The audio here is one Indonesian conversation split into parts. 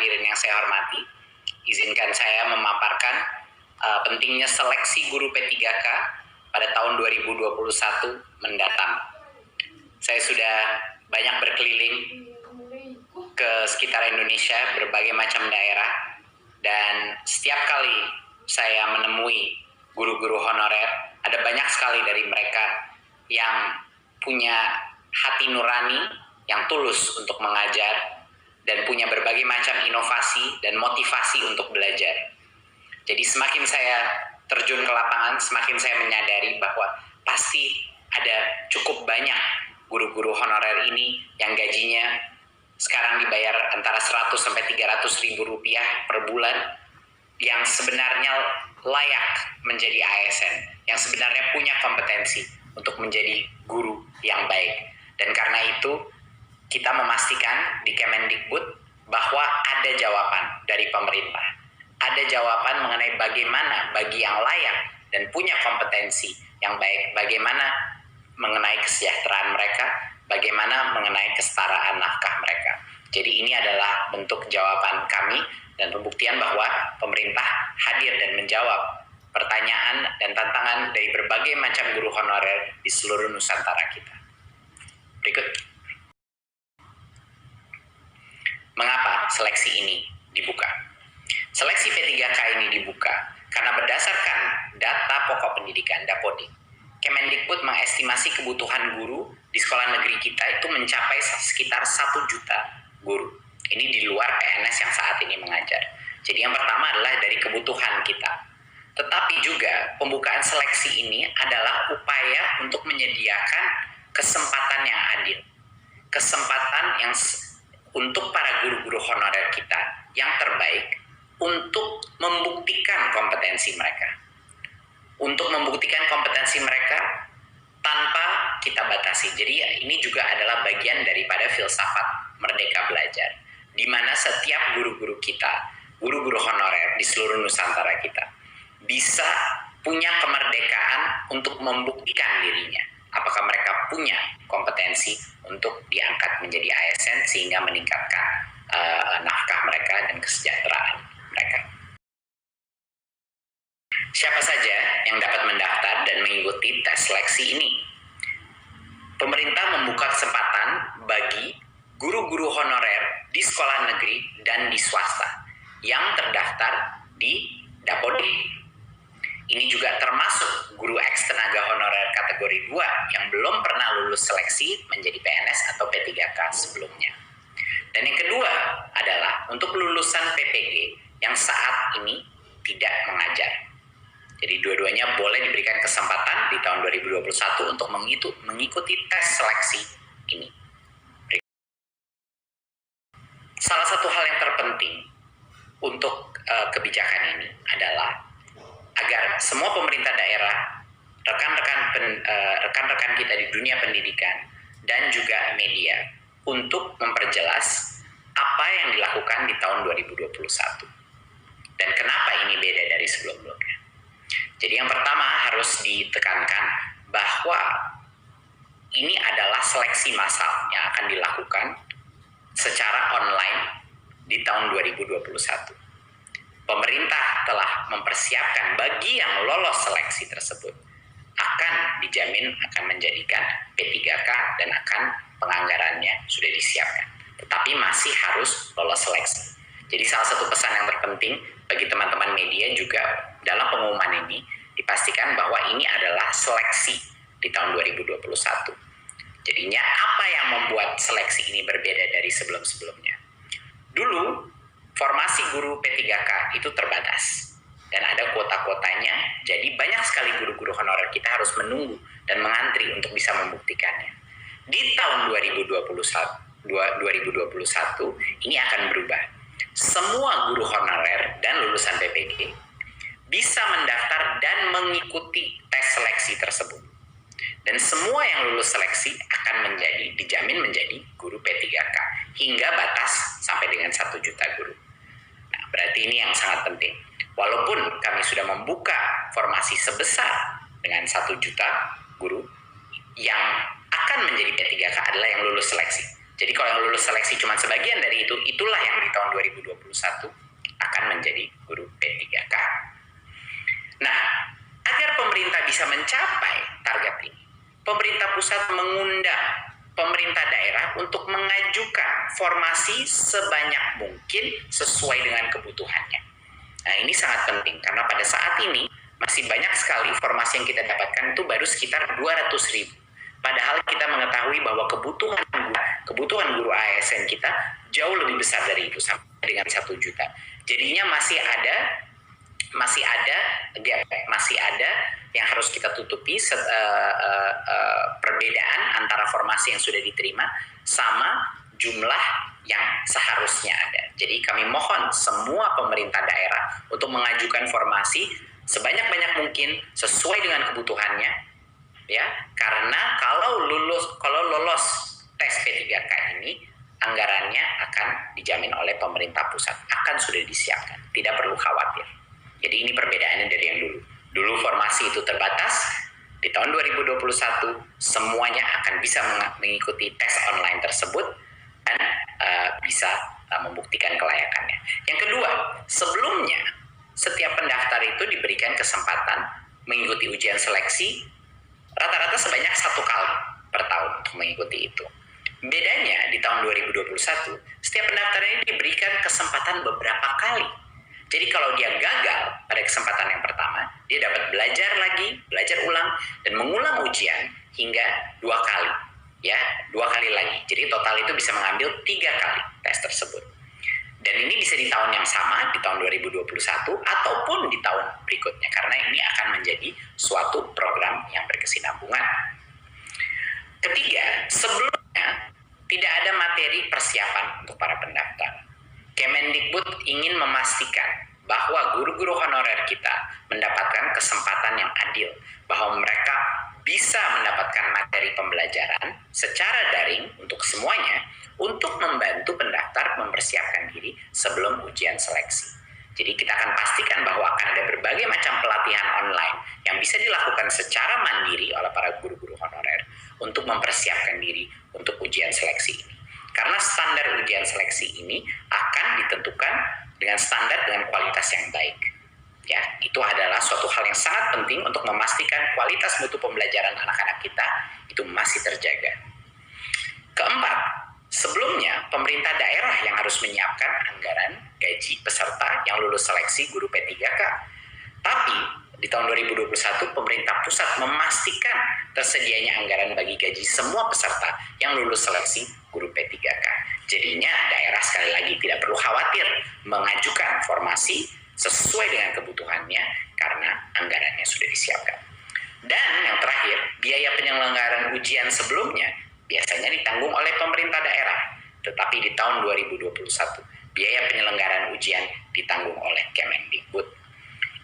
hadirin yang saya hormati, izinkan saya memaparkan pentingnya seleksi guru P3K pada tahun 2021 mendatang. Saya sudah banyak berkeliling ke sekitar Indonesia, berbagai macam daerah, dan setiap kali saya menemui guru-guru honorer, ada banyak sekali dari mereka yang punya hati nurani, yang tulus untuk mengajar, dan punya berbagai macam inovasi dan motivasi untuk belajar. Jadi semakin saya terjun ke lapangan, semakin saya menyadari bahwa pasti ada cukup banyak guru-guru honorer ini yang gajinya sekarang dibayar antara 100 sampai 300 ribu rupiah per bulan, yang sebenarnya layak menjadi ASN, yang sebenarnya punya kompetensi untuk menjadi guru yang baik. Dan karena itu kita memastikan di Kemendikbud bahwa ada jawaban dari pemerintah, ada jawaban mengenai bagaimana bagi yang layak dan punya kompetensi yang baik, bagaimana mengenai kesejahteraan mereka, bagaimana mengenai kesetaraan nafkah mereka. Jadi ini adalah bentuk jawaban kami dan pembuktian bahwa pemerintah hadir dan menjawab pertanyaan dan tantangan dari berbagai macam guru honorer di seluruh Nusantara kita. Berikut. Mengapa seleksi ini dibuka? Seleksi P3K ini dibuka karena berdasarkan data pokok pendidikan Dapodik, Kemendikbud mengestimasi kebutuhan guru di sekolah negeri kita itu mencapai sekitar 1 juta guru. Ini di luar PNS yang saat ini mengajar. Jadi yang pertama adalah dari kebutuhan kita. Tetapi juga pembukaan seleksi ini adalah upaya untuk menyediakan kesempatan yang adil. Kesempatan yang untuk para guru-guru honorer kita yang terbaik untuk membuktikan kompetensi mereka. Untuk membuktikan kompetensi mereka tanpa kita batasi. Jadi ini juga adalah bagian daripada filsafat Merdeka Belajar, di mana setiap guru-guru kita, guru-guru honorer di seluruh Nusantara kita, bisa punya kemerdekaan untuk membuktikan dirinya. Apakah mereka punya kompetensi untuk diangkat menjadi ASN sehingga meningkatkan nafkah mereka dan kesejahteraan mereka. Siapa saja yang dapat mendaftar dan mengikuti tes seleksi ini? Pemerintah membuka kesempatan bagi guru-guru honorer di sekolah negeri dan di swasta yang terdaftar di Dapodik. Ini juga termasuk guru eks tenaga honorer kategori 2 yang belum pernah lulus seleksi menjadi PNS atau P3K sebelumnya. Dan yang kedua adalah untuk lulusan PPG yang saat ini tidak mengajar. Jadi dua-duanya boleh diberikan kesempatan di tahun 2021 untuk mengikuti tes seleksi ini. Salah satu hal yang terpenting untuk kebijakan ini adalah agar semua pemerintah daerah, rekan-rekan kita di dunia pendidikan, dan juga media untuk memperjelas apa yang dilakukan di tahun 2021. Dan kenapa ini beda dari sebelum-sebelumnya. Jadi yang pertama harus ditekankan bahwa ini adalah seleksi massal yang akan dilakukan secara online di tahun 2021. Pemerintah telah mempersiapkan bagi yang lolos seleksi tersebut akan dijamin akan menjadikan P3K dan akan penganggarannya sudah disiapkan. Tetapi masih harus lolos seleksi. Jadi salah satu pesan yang terpenting bagi teman-teman media juga dalam pengumuman ini dipastikan bahwa ini adalah seleksi di tahun 2021. Jadinya apa yang membuat seleksi ini berbeda dari sebelum-sebelumnya? Dulu formasi guru P3K itu terbatas dan ada kuota-kuotanya. Jadi banyak sekali guru-guru honorer kita harus menunggu dan mengantri untuk bisa membuktikannya. Di tahun 2021 ini akan berubah. Semua guru honorer dan lulusan PPG bisa mendaftar dan mengikuti tes seleksi tersebut. Dan semua yang lulus seleksi akan dijamin menjadi guru P3K hingga batas sampai dengan 1 juta guru. Nah, berarti ini yang sangat penting. Walaupun kami sudah membuka formasi sebesar dengan 1 juta guru, yang akan menjadi P3K adalah yang lulus seleksi. Jadi kalau yang lulus seleksi cuma sebagian dari itu, itulah yang di tahun 2021 akan menjadi guru P3K. Nah, agar pemerintah bisa mencapai target ini, pemerintah pusat mengundang pemerintah daerah untuk mengajukan formasi sebanyak mungkin sesuai dengan kebutuhannya. Nah, ini sangat penting karena pada saat ini masih banyak sekali formasi yang kita dapatkan itu baru sekitar 200.000. Padahal kita mengetahui bahwa kebutuhan guru ASN kita jauh lebih besar dari itu, sampai dengan 1 juta. Jadinya masih ada yang harus kita tutupi, perbedaan antara formasi yang sudah diterima sama jumlah yang seharusnya ada. Jadi kami mohon semua pemerintah daerah untuk mengajukan formasi sebanyak-banyak mungkin sesuai dengan kebutuhannya, ya. Karena kalau lolos tes P3K ini, anggarannya akan dijamin oleh pemerintah pusat, akan sudah disiapkan, tidak perlu khawatir. Jadi ini perbedaannya dari yang dulu. Dulu formasi itu terbatas, di tahun 2021 semuanya akan bisa mengikuti tes online tersebut dan bisa membuktikan kelayakannya. Yang kedua, sebelumnya setiap pendaftar itu diberikan kesempatan mengikuti ujian seleksi rata-rata sebanyak 1 kali per tahun untuk mengikuti itu. Bedanya di tahun 2021, setiap pendaftar ini diberikan kesempatan beberapa kali. Jadi kalau dia gagal pada kesempatan yang pertama, dia dapat belajar ulang, dan mengulang ujian hingga 2 kali. Ya, 2 kali lagi. Jadi total itu bisa mengambil 3 kali tes tersebut. Dan ini bisa di tahun yang sama, di tahun 2021, ataupun di tahun berikutnya. Karena ini akan menjadi suatu program yang berkesinambungan. Ketiga, sebelumnya tidak ada materi persiapan untuk para pendaftar. Kemendikbud ingin memastikan bahwa guru-guru honorer kita mendapatkan kesempatan yang adil, bahwa mereka bisa mendapatkan materi pembelajaran secara daring untuk semuanya, untuk membantu pendaftar mempersiapkan diri sebelum ujian seleksi. Jadi kita akan pastikan bahwa akan ada berbagai macam pelatihan online yang bisa dilakukan secara mandiri oleh para guru-guru honorer untuk mempersiapkan diri untuk ujian seleksi ini. Karena standar ujian seleksi ini akan ditentukan dengan standar dengan kualitas yang baik. Ya, itu adalah suatu hal yang sangat penting untuk memastikan kualitas mutu pembelajaran anak-anak kita itu masih terjaga. Keempat, sebelumnya pemerintah daerah yang harus menyiapkan anggaran gaji peserta yang lulus seleksi guru P3K. Tapi di tahun 2021 pemerintah pusat memastikan tersedianya anggaran bagi gaji semua peserta yang lulus seleksi guru P3K. Jadinya daerah sekali lagi tidak perlu khawatir mengajukan formasi sesuai dengan kebutuhannya karena anggarannya sudah disiapkan. Dan yang terakhir, biaya penyelenggaraan ujian sebelumnya biasanya ditanggung oleh pemerintah daerah. Tetapi di tahun 2021, biaya penyelenggaraan ujian ditanggung oleh Kemendikbud.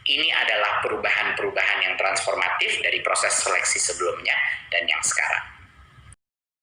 Ini adalah perubahan-perubahan yang transformatif dari proses seleksi sebelumnya dan yang sekarang.